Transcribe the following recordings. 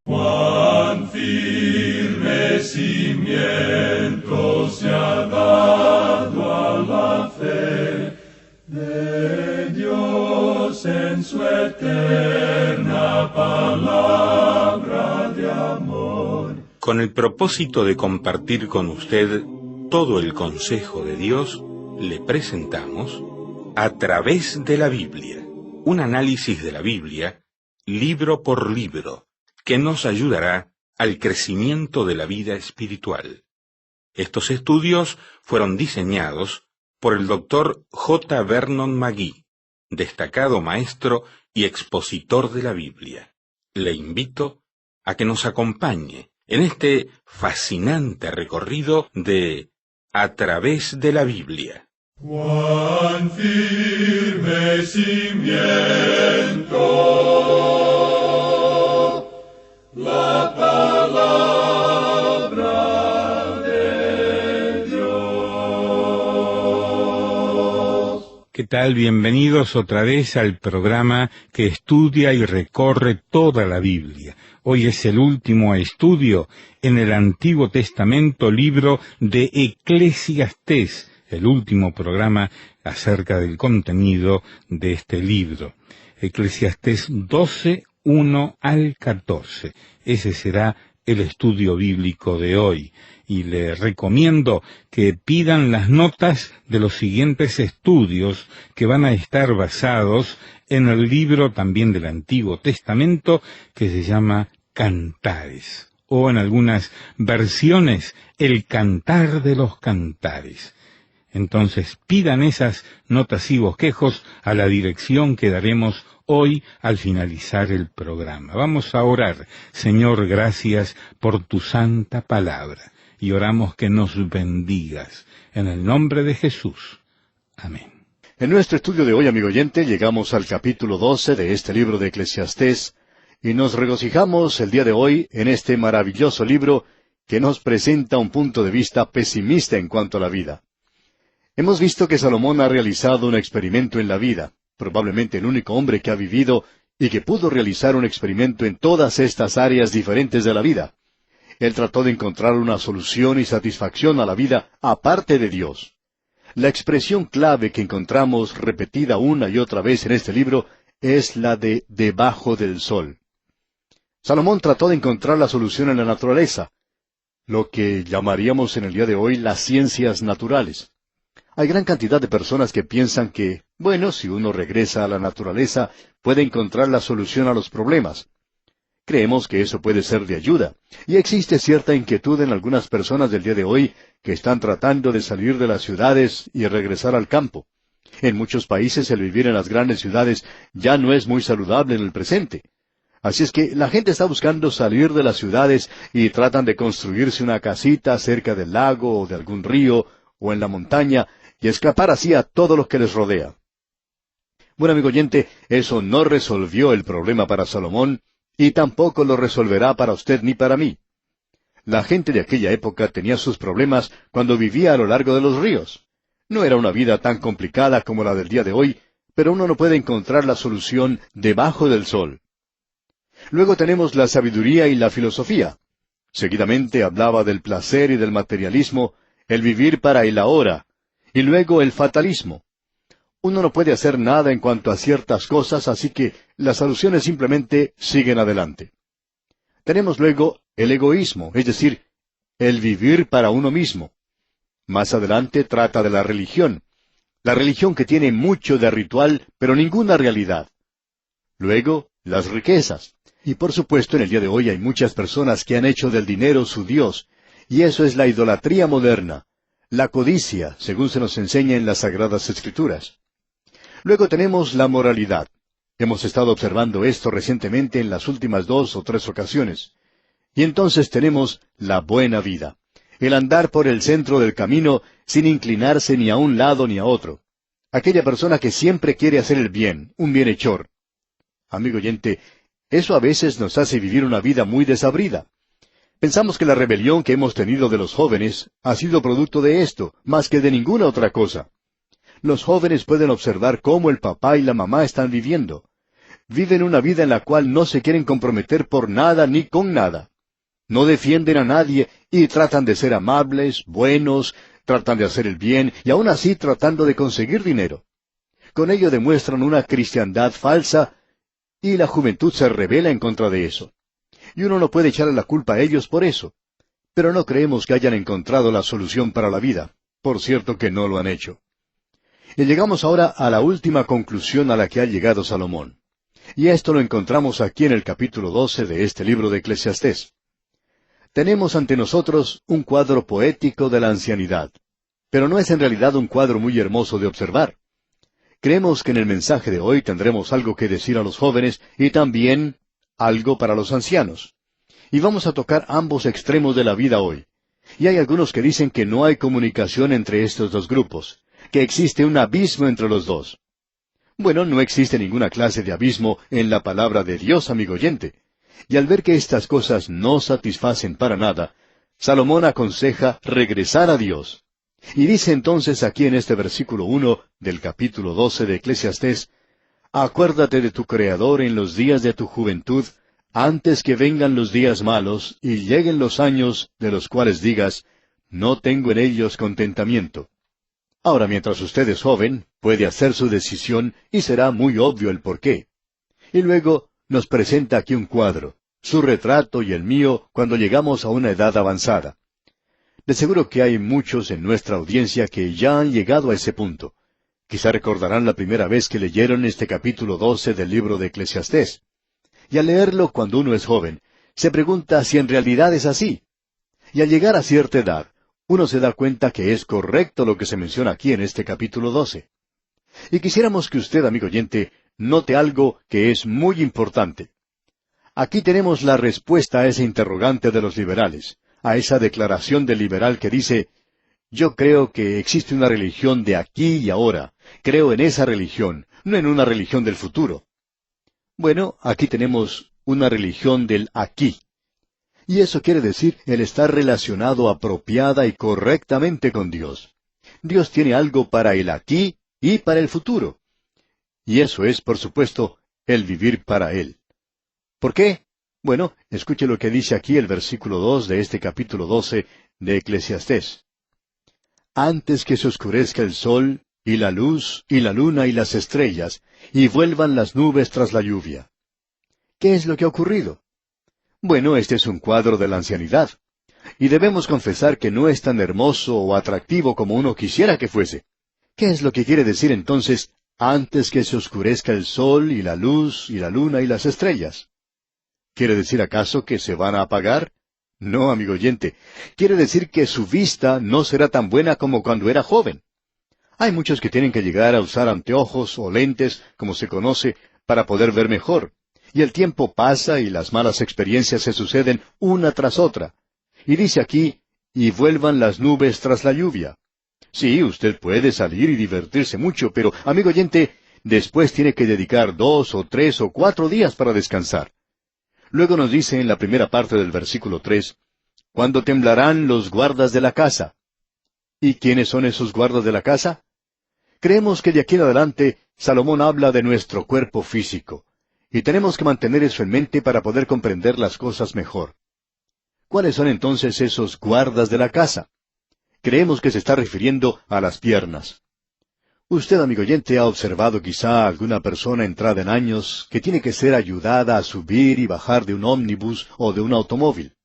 Cuán firme cimiento se ha dado a la fe de Dios en su eterna palabra de amor. Con el propósito de compartir con usted todo el consejo de Dios, le presentamos A través de la Biblia, un análisis de la Biblia, libro por libro, que nos ayudará al crecimiento de la vida espiritual. Estos estudios fueron diseñados por el Dr. J. Vernon McGee, destacado maestro y expositor de la Biblia. Le invito a que nos acompañe en este fascinante recorrido de A través de la Biblia. Cuán firme cimiento la palabra de Dios. ¿Qué tal? Bienvenidos otra vez al programa que estudia y recorre toda la Biblia. Hoy es el último estudio en el Antiguo Testamento, libro de Eclesiastés, el último programa acerca del contenido de este libro. Eclesiastés 12, 1 al 14. Ese será el estudio bíblico de hoy. Y le recomiendo que pidan las notas de los siguientes estudios que van a estar basados en el libro también del Antiguo Testamento que se llama Cantares, o en algunas versiones el Cantar de los Cantares. Entonces pidan esas notas y bosquejos a la dirección que daremos hoy al finalizar el programa. Vamos a orar. Señor, gracias por tu santa palabra, y oramos que nos bendigas. En el nombre de Jesús. Amén. En nuestro estudio de hoy, amigo oyente, llegamos al capítulo 12 de este libro de Eclesiastés, y nos regocijamos el día de hoy en este maravilloso libro que nos presenta un punto de vista pesimista en cuanto a la vida. Hemos visto que Salomón ha realizado un experimento en la vida, probablemente el único hombre que ha vivido y que pudo realizar un experimento en todas estas áreas diferentes de la vida. Él trató de encontrar una solución y satisfacción a la vida aparte de Dios. La expresión clave que encontramos repetida una y otra vez en este libro es la de debajo del sol. Salomón trató de encontrar la solución en la naturaleza, lo que llamaríamos en el día de hoy las ciencias naturales. Hay gran cantidad de personas que piensan que, bueno, si uno regresa a la naturaleza, puede encontrar la solución a los problemas. Creemos que eso puede ser de ayuda, y existe cierta inquietud en algunas personas del día de hoy que están tratando de salir de las ciudades y regresar al campo. En muchos países el vivir en las grandes ciudades ya no es muy saludable en el presente. Así es que la gente está buscando salir de las ciudades y tratan de construirse una casita cerca del lago o de algún río o en la montaña y escapar así a todo lo que les rodea. Bueno, amigo oyente, eso no resolvió el problema para Salomón y tampoco lo resolverá para usted ni para mí. La gente de aquella época tenía sus problemas cuando vivía a lo largo de los ríos. No era una vida tan complicada como la del día de hoy, pero uno no puede encontrar la solución debajo del sol. Luego tenemos la sabiduría y la filosofía. Seguidamente hablaba del placer y del materialismo, el vivir para el ahora, y luego el fatalismo. Uno no puede hacer nada en cuanto a ciertas cosas, así que las soluciones simplemente siguen adelante. Tenemos luego el egoísmo, es decir, el vivir para uno mismo. Más adelante trata de la religión que tiene mucho de ritual, pero ninguna realidad. Luego, las riquezas. Y por supuesto, en el día de hoy hay muchas personas que han hecho del dinero su Dios, y eso es la idolatría moderna, la codicia, según se nos enseña en las Sagradas Escrituras. Luego tenemos la moralidad. Hemos estado observando esto recientemente en las últimas 2 o 3 ocasiones. Y entonces tenemos la buena vida, el andar por el centro del camino sin inclinarse ni a un lado ni a otro. Aquella persona que siempre quiere hacer el bien, un bienhechor. Amigo oyente, eso a veces nos hace vivir una vida muy desabrida. Pensamos que la rebelión que hemos tenido de los jóvenes ha sido producto de esto, más que de ninguna otra cosa. Los jóvenes pueden observar cómo el papá y la mamá están viviendo. viven una vida en la cual no se quieren comprometer por nada ni con nada. No defienden a nadie y tratan de ser amables, buenos, tratan de hacer el bien y aún así tratando de conseguir dinero. Con ello demuestran una cristiandad falsa y la juventud se rebela en contra de eso. Y uno no puede echarle la culpa a ellos por eso. Pero no creemos que hayan encontrado la solución para la vida. Por cierto que no lo han hecho. Y llegamos ahora a la última conclusión a la que ha llegado Salomón. Y esto lo encontramos aquí en el capítulo 12 de este libro de Eclesiastés. Tenemos ante nosotros un cuadro poético de la ancianidad. Pero no es en realidad un cuadro muy hermoso de observar. Creemos que en el mensaje de hoy tendremos algo que decir a los jóvenes y también algo para los ancianos. Y vamos a tocar ambos extremos de la vida hoy. Y hay algunos que dicen que no hay comunicación entre estos dos grupos, que existe un abismo entre los dos. Bueno, no existe ninguna clase de abismo en la palabra de Dios, amigo oyente. Y al ver que estas cosas no satisfacen para nada, Salomón aconseja regresar a Dios. Y dice entonces aquí en este versículo 1 del capítulo 12 de Eclesiastés, «Acuérdate de tu Creador en los días de tu juventud, antes que vengan los días malos y lleguen los años de los cuales digas, no tengo en ellos contentamiento». Ahora, mientras usted es joven, puede hacer su decisión y será muy obvio el porqué. Y luego nos presenta aquí un cuadro, su retrato y el mío cuando llegamos a una edad avanzada. De seguro que hay muchos en nuestra audiencia que ya han llegado a ese punto. Quizá recordarán la primera vez que leyeron este capítulo 12 del libro de Eclesiastés. Y al leerlo cuando uno es joven, se pregunta si en realidad es así. Y al llegar a cierta edad, uno se da cuenta que es correcto lo que se menciona aquí en este capítulo 12. Y quisiéramos que usted, amigo oyente, note algo que es muy importante. Aquí tenemos la respuesta a ese interrogante de los liberales, a esa declaración del liberal que dice, yo creo que existe una religión de aquí y ahora, creo en esa religión, no en una religión del futuro. Bueno, aquí tenemos una religión del aquí. Y eso quiere decir el estar relacionado apropiada y correctamente con Dios. Dios tiene algo para el aquí y para el futuro. Y eso es, por supuesto, el vivir para Él. ¿Por qué? Bueno, escuche lo que dice aquí el versículo 2 de este capítulo 12 de Eclesiastés. Antes que se oscurezca el sol, y la luz, y la luna, y las estrellas, y vuelvan las nubes tras la lluvia. ¿Qué es lo que ha ocurrido? Bueno, este es un cuadro de la ancianidad. Y debemos confesar que no es tan hermoso o atractivo como uno quisiera que fuese. ¿Qué es lo que quiere decir entonces, antes que se oscurezca el sol, y la luz, y la luna, y las estrellas? ¿Quiere decir acaso que se van a apagar? No, amigo oyente. Quiere decir que su vista no será tan buena como cuando era joven. Hay muchos que tienen que llegar a usar anteojos o lentes, como se conoce, para poder ver mejor. Y el tiempo pasa y las malas experiencias se suceden una tras otra. Y dice aquí, y vuelvan las nubes tras la lluvia. Sí, usted puede salir y divertirse mucho, pero, amigo oyente, después tiene que dedicar 2 o 3 o 4 días para descansar. Luego nos dice en la primera parte del versículo 3, «Cuando temblarán los guardas de la casa». ¿Y quiénes son esos guardas de la casa? Creemos que de aquí en adelante Salomón habla de nuestro cuerpo físico, y tenemos que mantener eso en mente para poder comprender las cosas mejor. ¿Cuáles son entonces esos guardas de la casa? Creemos que se está refiriendo a las piernas. Usted, amigo oyente, ha observado quizá a alguna persona entrada en años que tiene que ser ayudada a subir y bajar de un ómnibus o de un automóvil.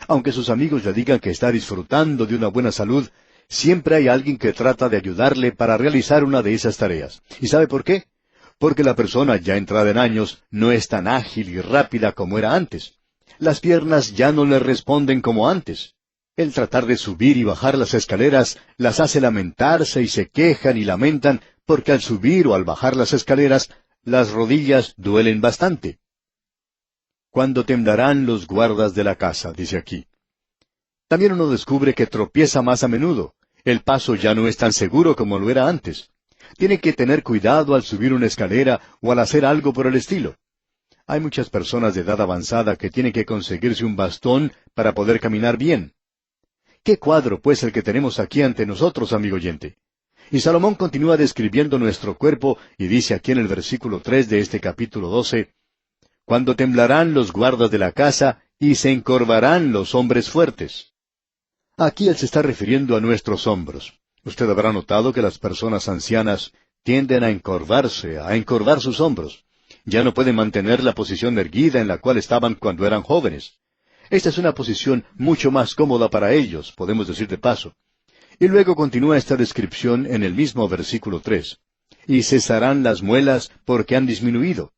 Aunque sus amigos le digan que está disfrutando de una buena salud, siempre hay alguien que trata de ayudarle para realizar una de esas tareas. ¿Y sabe por qué? Porque la persona ya entrada en años no es tan ágil y rápida como era antes. Las piernas ya no le responden como antes. El tratar de subir y bajar las escaleras las hace lamentarse y se quejan y lamentan porque al subir o al bajar las escaleras las rodillas duelen bastante. Cuando temblarán los guardas de la casa, dice aquí. También uno descubre que tropieza más a menudo. El paso ya no es tan seguro como lo era antes. Tiene que tener cuidado al subir una escalera o al hacer algo por el estilo. Hay muchas personas de edad avanzada que tienen que conseguirse un bastón para poder caminar bien. ¿Qué cuadro, pues, el que tenemos aquí ante nosotros, amigo oyente? Y Salomón continúa describiendo nuestro cuerpo y dice aquí en el versículo 3 de este capítulo 12, cuando temblarán los guardas de la casa y se encorvarán los hombres fuertes. Aquí él se está refiriendo a nuestros hombros. Usted habrá notado que las personas ancianas tienden a encorvar sus hombros. Ya no pueden mantener la posición erguida en la cual estaban cuando eran jóvenes. Esta es una posición mucho más cómoda para ellos, podemos decir de paso. Y luego continúa esta descripción en el mismo versículo 3. Y cesarán las muelas porque han disminuido.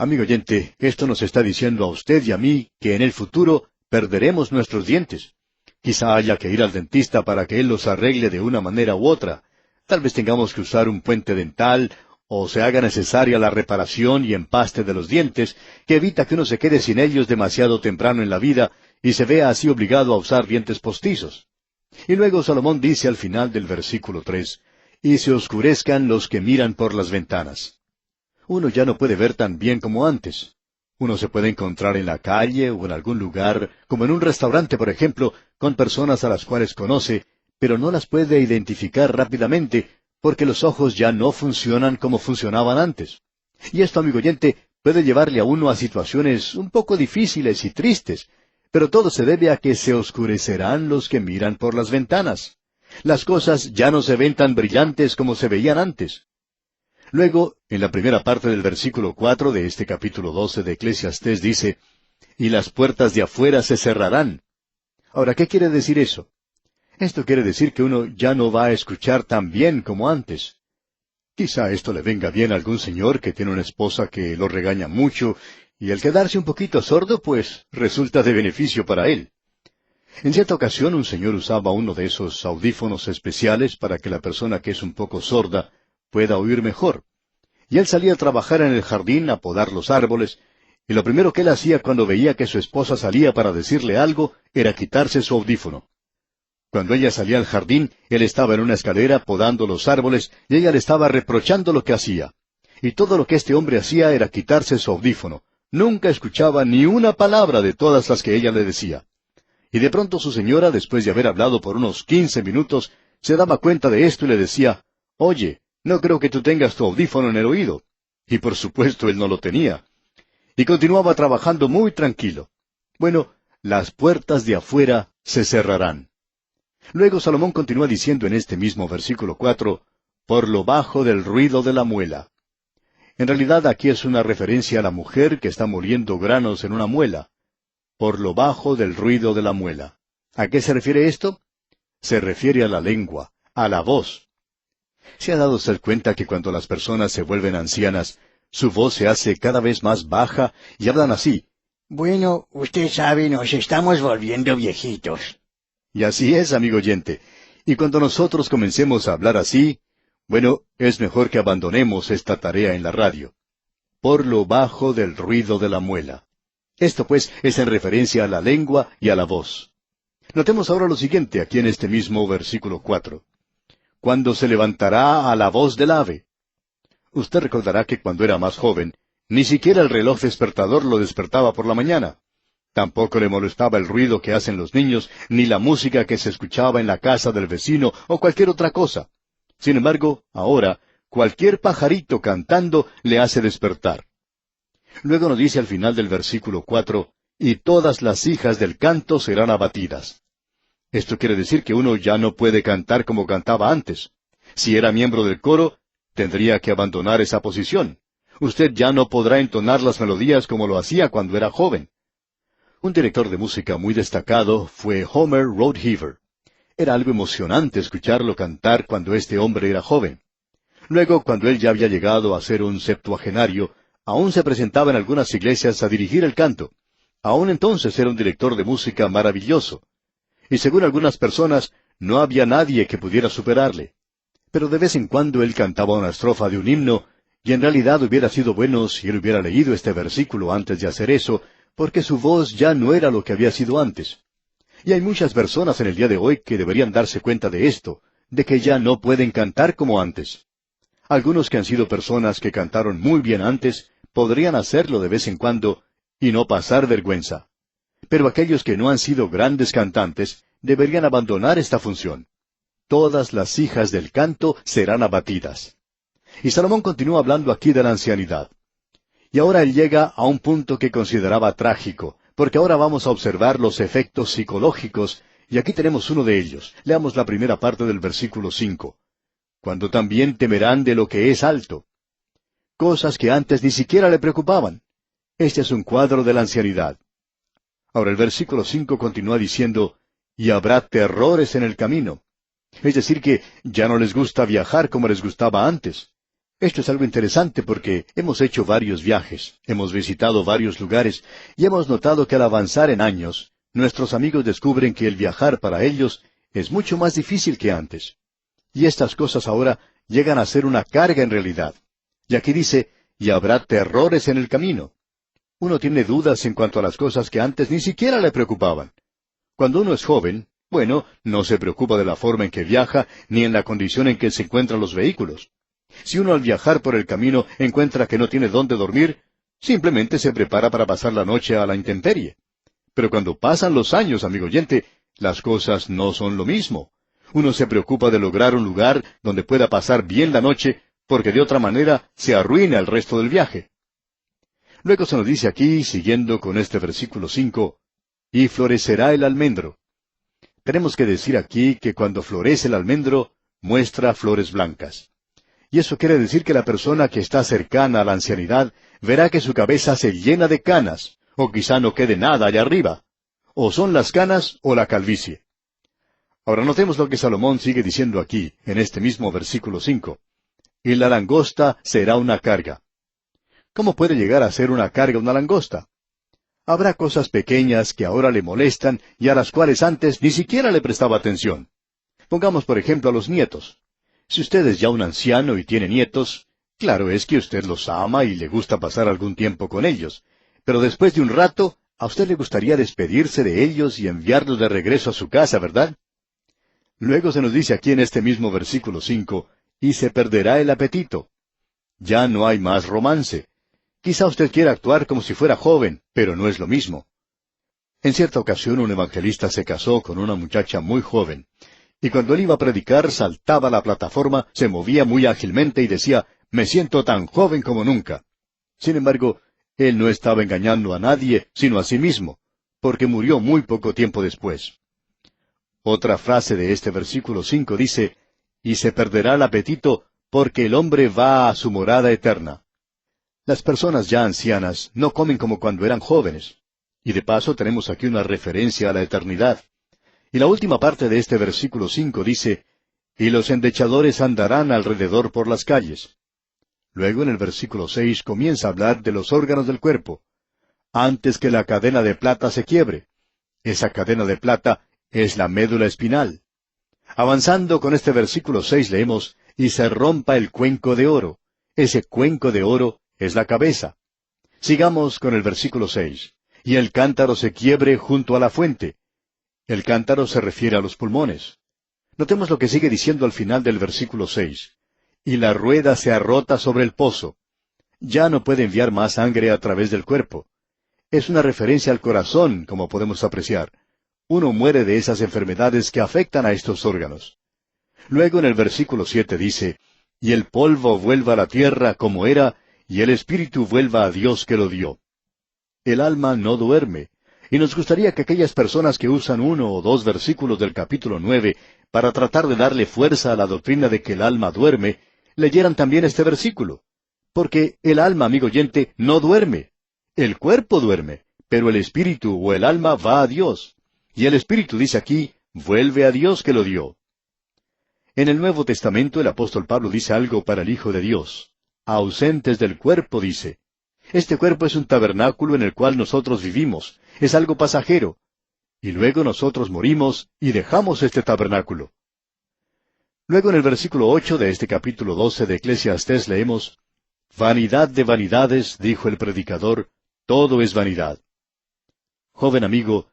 Amigo oyente, esto nos está diciendo a usted y a mí que en el futuro perderemos nuestros dientes. Quizá haya que ir al dentista para que él los arregle de una manera u otra. Tal vez tengamos que usar un puente dental, o se haga necesaria la reparación y empaste de los dientes, que evita que uno se quede sin ellos demasiado temprano en la vida y se vea así obligado a usar dientes postizos. Y luego Salomón dice al final del versículo 3, y se oscurezcan los que miran por las ventanas. Uno ya no puede ver tan bien como antes. Uno se puede encontrar en la calle o en algún lugar, como en un restaurante, por ejemplo, con personas a las cuales conoce, pero no las puede identificar rápidamente, porque los ojos ya no funcionan como funcionaban antes. Y esto, amigo oyente, puede llevarle a uno a situaciones un poco difíciles y tristes, pero todo se debe a que se oscurecerán los que miran por las ventanas. Las cosas ya no se ven tan brillantes como se veían antes. Luego, en la primera parte del versículo 4 de este capítulo 12 de Eclesiastés dice, y las puertas de afuera se cerrarán. Ahora, ¿qué quiere decir eso? Esto quiere decir que uno ya no va a escuchar tan bien como antes. Quizá esto le venga bien a algún señor que tiene una esposa que lo regaña mucho, y el quedarse un poquito sordo, pues, resulta de beneficio para él. En cierta ocasión un señor usaba uno de esos audífonos especiales para que la persona que es un poco sorda pueda oír mejor. Y él salía a trabajar en el jardín a podar los árboles, y lo primero que él hacía cuando veía que su esposa salía para decirle algo era quitarse su audífono. Cuando ella salía al jardín, él estaba en una escalera podando los árboles y ella le estaba reprochando lo que hacía. Y todo lo que este hombre hacía era quitarse su audífono. Nunca escuchaba ni una palabra de todas las que ella le decía. Y de pronto su señora, después de haber hablado por unos 15 minutos, se daba cuenta de esto y le decía, «Oye, no creo que tú tengas tu audífono en el oído». Y por supuesto él no lo tenía. Y continuaba trabajando muy tranquilo. Bueno, las puertas de afuera se cerrarán. Luego Salomón continúa diciendo en este mismo versículo 4, por lo bajo del ruido de la muela. En realidad aquí es una referencia a la mujer que está moliendo granos en una muela. Por lo bajo del ruido de la muela. ¿A qué se refiere esto? Se refiere a la lengua, a la voz. ¿Se ha dado usted cuenta que cuando las personas se vuelven ancianas, su voz se hace cada vez más baja y hablan así? Bueno, usted sabe, nos estamos volviendo viejitos. Y así es, amigo oyente. Y cuando nosotros comencemos a hablar así, bueno, es mejor que abandonemos esta tarea en la radio. Por lo bajo del ruido de la muela. Esto, pues, es en referencia a la lengua y a la voz. Notemos ahora lo siguiente aquí en este mismo versículo 4. Cuando se levantará a la voz del ave. Usted recordará que cuando era más joven, ni siquiera el reloj despertador lo despertaba por la mañana. Tampoco le molestaba el ruido que hacen los niños, ni la música que se escuchaba en la casa del vecino o cualquier otra cosa. Sin embargo, ahora, cualquier pajarito cantando le hace despertar. Luego nos dice al final del versículo 4, y todas las hijas del canto serán abatidas. Esto quiere decir que uno ya no puede cantar como cantaba antes. Si era miembro del coro, tendría que abandonar esa posición. Usted ya no podrá entonar las melodías como lo hacía cuando era joven. Un director de música muy destacado fue Homer Rodeheaver. Era algo emocionante escucharlo cantar cuando este hombre era joven. Luego, cuando él ya había llegado a ser un septuagenario, aún se presentaba en algunas iglesias a dirigir el canto. Aún entonces era un director de música maravilloso. Y según algunas personas, no había nadie que pudiera superarle. Pero de vez en cuando él cantaba una estrofa de un himno, y en realidad hubiera sido bueno si él hubiera leído este versículo antes de hacer eso, porque su voz ya no era lo que había sido antes. Y hay muchas personas en el día de hoy que deberían darse cuenta de esto, de que ya no pueden cantar como antes. Algunos que han sido personas que cantaron muy bien antes, podrían hacerlo de vez en cuando y no pasar vergüenza. Pero aquellos que no han sido grandes cantantes, deberían abandonar esta función. Todas las hijas del canto serán abatidas. Y Salomón continúa hablando aquí de la ancianidad. Y ahora él llega a un punto que consideraba trágico, porque ahora vamos a observar los efectos psicológicos, y aquí tenemos uno de ellos. Leamos la primera parte del versículo 5. Cuando también temerán de lo que es alto. Cosas que antes ni siquiera le preocupaban. Este es un cuadro de la ancianidad. Ahora el versículo 5 continúa diciendo, y habrá terrores en el camino. Es decir que ya no les gusta viajar como les gustaba antes. Esto es algo interesante porque hemos hecho varios viajes, hemos visitado varios lugares y hemos notado que al avanzar en años, nuestros amigos descubren que el viajar para ellos es mucho más difícil que antes. Y estas cosas ahora llegan a ser una carga en realidad. Y aquí dice, y habrá terrores en el camino. Uno tiene dudas en cuanto a las cosas que antes ni siquiera le preocupaban. Cuando uno es joven, bueno, no se preocupa de la forma en que viaja ni en la condición en que se encuentran los vehículos. Si uno al viajar por el camino encuentra que no tiene dónde dormir, simplemente se prepara para pasar la noche a la intemperie. Pero cuando pasan los años, amigo oyente, las cosas no son lo mismo. Uno se preocupa de lograr un lugar donde pueda pasar bien la noche, porque de otra manera se arruina el resto del viaje. Luego se nos dice aquí, siguiendo con este versículo 5, y florecerá el almendro. Tenemos que decir aquí que cuando florece el almendro, muestra flores blancas. Y eso quiere decir que la persona que está cercana a la ancianidad verá que su cabeza se llena de canas, o quizá no quede nada allá arriba. O son las canas o la calvicie. Ahora notemos lo que Salomón sigue diciendo aquí, en este mismo versículo 5. Y la langosta será una carga. ¿Cómo puede llegar a ser una carga una langosta? Habrá cosas pequeñas que ahora le molestan y a las cuales antes ni siquiera le prestaba atención. Pongamos por ejemplo a los nietos. Si usted es ya un anciano y tiene nietos, claro es que usted los ama y le gusta pasar algún tiempo con ellos. Pero después de un rato, a usted le gustaría despedirse de ellos y enviarlos de regreso a su casa, ¿verdad? Luego se nos dice aquí en este mismo versículo 5, y se perderá el apetito. Ya no hay más romance. Quizá usted quiera actuar como si fuera joven, pero no es lo mismo. En cierta ocasión un evangelista se casó con una muchacha muy joven, y cuando él iba a predicar saltaba a la plataforma, se movía muy ágilmente y decía, «Me siento tan joven como nunca». Sin embargo, él no estaba engañando a nadie, sino a sí mismo, porque murió muy poco tiempo después. Otra frase de este versículo 5 dice, «Y se perderá el apetito, porque el hombre va a su morada eterna». Las personas ya ancianas no comen como cuando eran jóvenes. Y de paso tenemos aquí una referencia a la eternidad. Y la última parte de este versículo 5 dice, «Y los endechadores andarán alrededor por las calles». Luego en el versículo 6 comienza a hablar de los órganos del cuerpo. Antes que la cadena de plata se quiebre. Esa cadena de plata es la médula espinal. Avanzando con este versículo 6 leemos, «Y se rompa el cuenco de oro». Ese cuenco de oro es la cabeza. Sigamos con el versículo 6. «Y el cántaro se quiebre junto a la fuente». El cántaro se refiere a los pulmones. Notemos lo que sigue diciendo al final del versículo 6. «Y la rueda se arrota sobre el pozo». Ya no puede enviar más sangre a través del cuerpo. Es una referencia al corazón, como podemos apreciar. Uno muere de esas enfermedades que afectan a estos órganos. Luego en el versículo 7 dice, «Y el polvo vuelva a la tierra como era, y el espíritu vuelva a Dios que lo dio». El alma no duerme. Y nos gustaría que aquellas personas que usan 1 o 2 versículos del capítulo 9 para tratar de darle fuerza a la doctrina de que el alma duerme, leyeran también este versículo. Porque el alma, amigo oyente, no duerme. El cuerpo duerme, pero el espíritu o el alma va a Dios. Y el espíritu dice aquí, vuelve a Dios que lo dio. En el Nuevo Testamento el apóstol Pablo dice algo para el Hijo de Dios. Ausentes del cuerpo, dice. Este cuerpo es un tabernáculo en el cual nosotros vivimos. Es algo pasajero. Y luego nosotros morimos y dejamos este tabernáculo. Luego en el versículo 8 de este capítulo 12 de Eclesiastés leemos, «Vanidad de vanidades, dijo el predicador, todo es vanidad». Joven amigo,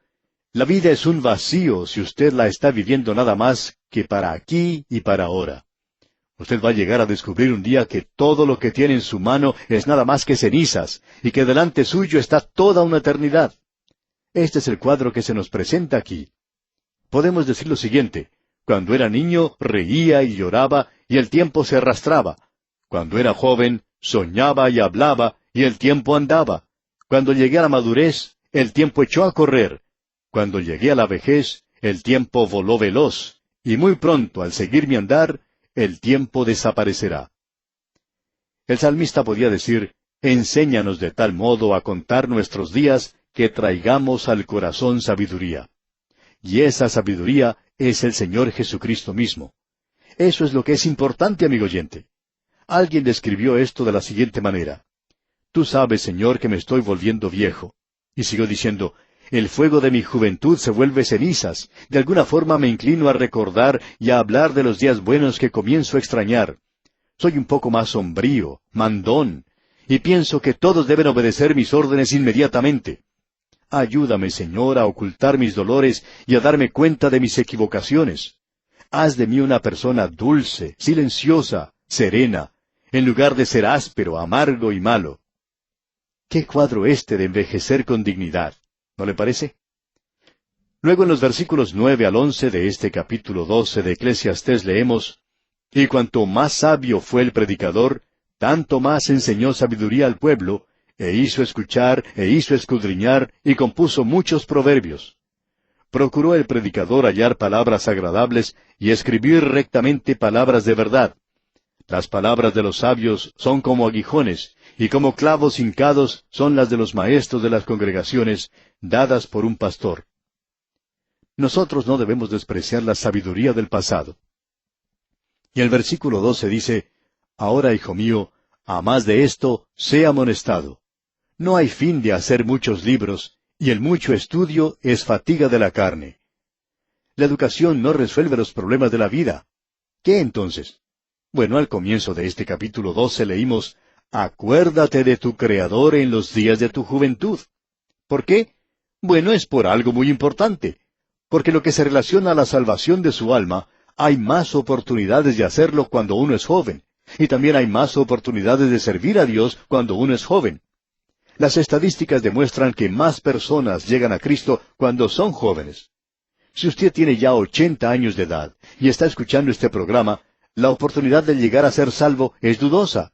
la vida es un vacío si usted la está viviendo nada más que para aquí y para ahora. Usted va a llegar a descubrir un día que todo lo que tiene en su mano es nada más que cenizas, y que delante suyo está toda una eternidad. Este es el cuadro que se nos presenta aquí. Podemos decir lo siguiente, cuando era niño reía y lloraba, y el tiempo se arrastraba. Cuando era joven, soñaba y hablaba, y el tiempo andaba. Cuando llegué a la madurez, el tiempo echó a correr. Cuando llegué a la vejez, el tiempo voló veloz, y muy pronto, al seguir mi andar, el tiempo desaparecerá. El salmista podía decir, enséñanos de tal modo a contar nuestros días que traigamos al corazón sabiduría. Y esa sabiduría es el Señor Jesucristo mismo. Eso es lo que es importante, amigo oyente. Alguien describió esto de la siguiente manera. Tú sabes, Señor, que me estoy volviendo viejo. Y siguió diciendo, el fuego de mi juventud se vuelve cenizas. De alguna forma me inclino a recordar y a hablar de los días buenos que comienzo a extrañar. Soy un poco más sombrío, mandón, y pienso que todos deben obedecer mis órdenes inmediatamente. Ayúdame, Señor, a ocultar mis dolores y a darme cuenta de mis equivocaciones. Haz de mí una persona dulce, silenciosa, serena, en lugar de ser áspero, amargo y malo. ¡Qué cuadro este de envejecer con dignidad! ¿No le parece? Luego en los versículos 9 al 11 de este capítulo 12 de Eclesiastés leemos, y cuanto más sabio fue el predicador, tanto más enseñó sabiduría al pueblo, e hizo escuchar, e hizo escudriñar, y compuso muchos proverbios. Procuró el predicador hallar palabras agradables y escribir rectamente palabras de verdad. Las palabras de los sabios son como aguijones, y como clavos hincados son las de los maestros de las congregaciones, dadas por un pastor. Nosotros no debemos despreciar la sabiduría del pasado. Y el versículo 12 dice, ahora, hijo mío, a más de esto, sé amonestado. No hay fin de hacer muchos libros, y el mucho estudio es fatiga de la carne. La educación no resuelve los problemas de la vida. ¿Qué entonces? Bueno, al comienzo de este capítulo 12 leímos, acuérdate de tu Creador en los días de tu juventud. ¿Por qué? Bueno, es por algo muy importante. Porque lo que se relaciona a la salvación de su alma, hay más oportunidades de hacerlo cuando uno es joven. Y también hay más oportunidades de servir a Dios cuando uno es joven. Las estadísticas demuestran que más personas llegan a Cristo cuando son jóvenes. Si usted tiene ya 80 años de edad y está escuchando este programa, la oportunidad de llegar a ser salvo es dudosa.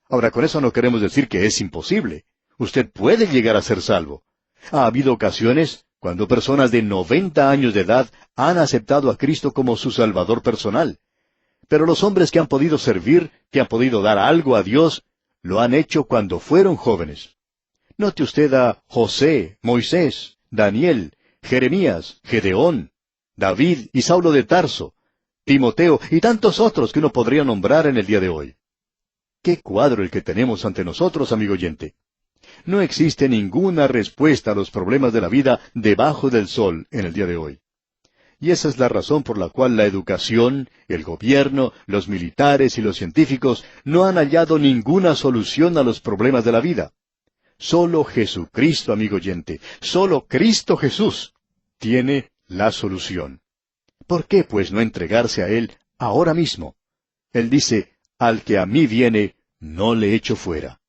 Ahora, con eso no queremos decir que es imposible. Usted puede llegar a ser salvo. Ha habido ocasiones cuando personas de 90 años de edad han aceptado a Cristo como su Salvador personal. Pero los hombres que han podido servir, que han podido dar algo a Dios, lo han hecho cuando fueron jóvenes. Note usted a José, Moisés, Daniel, Jeremías, Gedeón, David y Saulo de Tarso, Timoteo y tantos otros que uno podría nombrar en el día de hoy. ¡Qué cuadro el que tenemos ante nosotros, amigo oyente! No existe ninguna respuesta a los problemas de la vida debajo del sol en el día de hoy. Y esa es la razón por la cual la educación, el gobierno, los militares y los científicos no han hallado ninguna solución a los problemas de la vida. Solo Jesucristo, amigo oyente, solo Cristo Jesús tiene la solución. ¿Por qué, pues, no entregarse a Él ahora mismo? Él dice, al que a mí viene, no le echo fuera.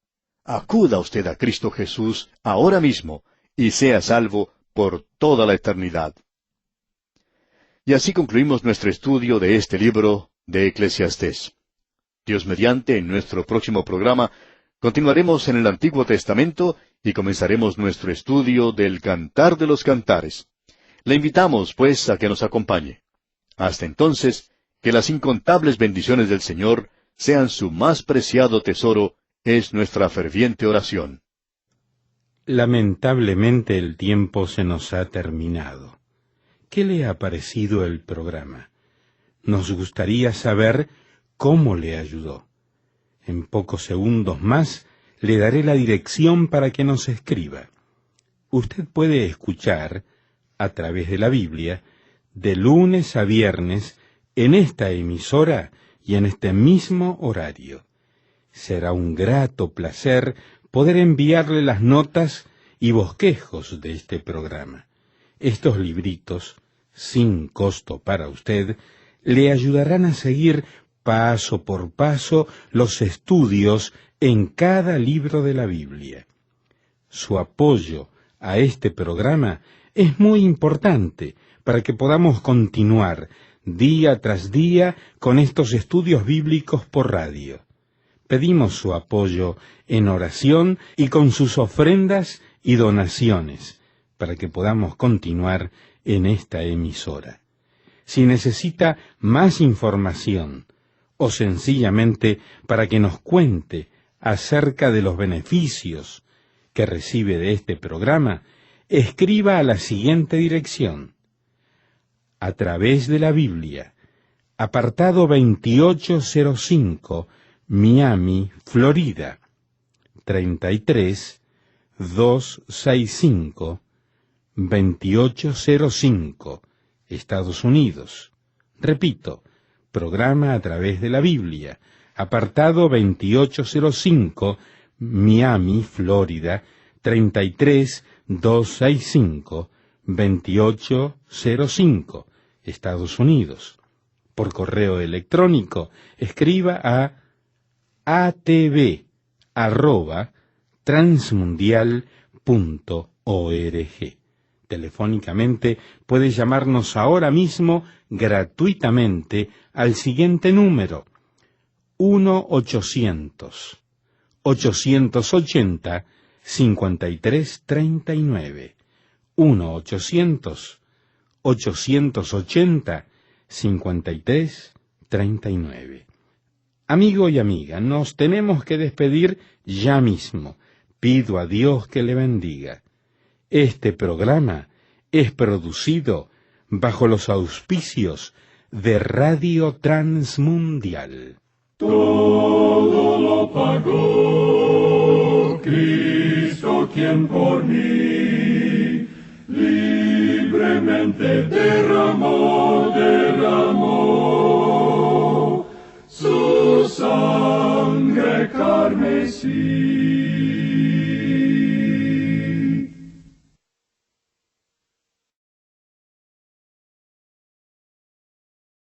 Acuda usted a Cristo Jesús ahora mismo y sea salvo por toda la eternidad. Y así concluimos nuestro estudio de este libro de Eclesiastés. Dios mediante, en nuestro próximo programa, continuaremos en el Antiguo Testamento y comenzaremos nuestro estudio del Cantar de los Cantares. Le invitamos, pues, a que nos acompañe. Hasta entonces, que las incontables bendiciones del Señor sean su más preciado tesoro, es nuestra ferviente oración. Lamentablemente el tiempo se nos ha terminado. ¿Qué le ha parecido el programa? Nos gustaría saber cómo le ayudó. En pocos segundos más le daré la dirección para que nos escriba. Usted puede escuchar, a través de la Biblia, de lunes a viernes, en esta emisora y en este mismo horario. Será un grato placer poder enviarle las notas y bosquejos de este programa. Estos libritos, sin costo para usted, le ayudarán a seguir paso por paso los estudios en cada libro de la Biblia. Su apoyo a este programa es muy importante para que podamos continuar día tras día con estos estudios bíblicos por radio. Pedimos su apoyo en oración y con sus ofrendas y donaciones para que podamos continuar en esta emisora. Si necesita más información o sencillamente para que nos cuente acerca de los beneficios que recibe de este programa, escriba a la siguiente dirección: A través de la Biblia, apartado 2805, Miami, Florida, 33265, 2805, Estados Unidos. Repito, programa A través de la Biblia, apartado 2805, Miami, Florida, 33265, 2805, Estados Unidos. Por correo electrónico, escriba a atv@transmundial.org. Telefónicamente puede llamarnos ahora mismo gratuitamente al siguiente número: 1-800-880-5339. 1-800-880-5339. Amigo y amiga, nos tenemos que despedir ya mismo. Pido a Dios que le bendiga. Este programa es producido bajo los auspicios de Radio Transmundial. Todo lo pagó Cristo, quien por mí libremente derramó su sangre carmesí.